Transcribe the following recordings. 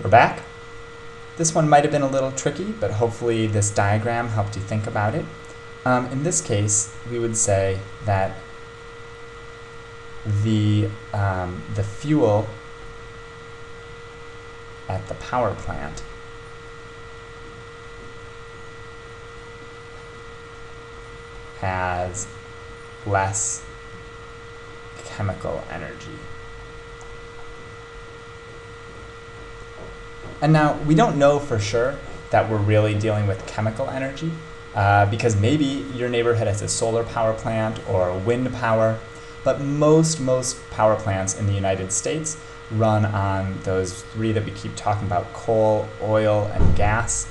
We're back. This one might have been a little tricky, but hopefully this diagram helped you think about it. In this case, we would say that the fuel at the power plant has less chemical energy. And now, we don't know for sure that we're really dealing with chemical energy, because maybe your neighborhood has a solar power plant or wind power, but most power plants in the United States run on those three that we keep talking about: coal, oil, and gas,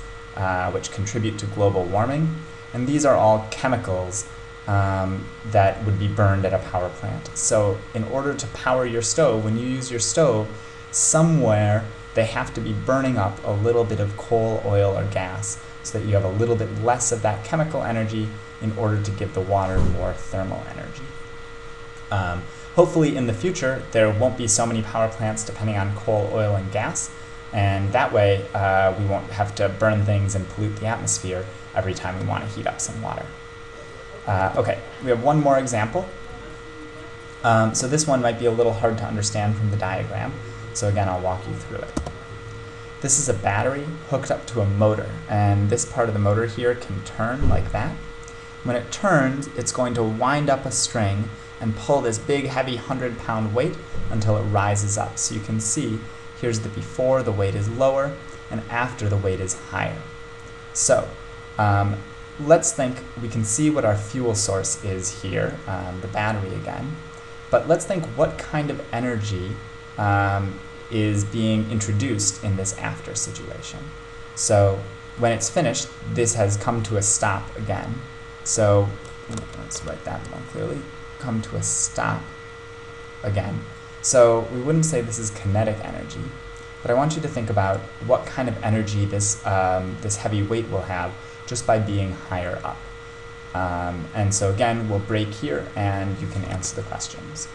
which contribute to global warming. And these are all chemicals that would be burned at a power plant. So in order to power your stove, when you use your stove, somewhere they have to be burning up a little bit of coal, oil, or gas so that you have a little bit less of that chemical energy in order to give the water more thermal energy. Hopefully in the future, there won't be so many power plants depending on coal, oil, and gas, and that way we won't have to burn things and pollute the atmosphere every time we want to heat up some water. Okay, we have one more example. So this one might be a little hard to understand from the diagram, so again, I'll walk you through it. This is a battery hooked up to a motor, and this part of the motor here can turn like that. When it turns, it's going to wind up a string and pull this big, heavy 100-pound weight until it rises up. So you can see, here's the before, the weight is lower, and after, the weight is higher. So let's think, we can see what our fuel source is here, the battery again. But let's think what kind of energy is being introduced in this after situation. So when it's finished, this has come to a stop again. So let's write that more clearly. Come to a stop again. So we wouldn't say this is kinetic energy, but I want you to think about what kind of energy this, this heavy weight will have just by being higher up. And so again, we'll break here and you can answer the questions.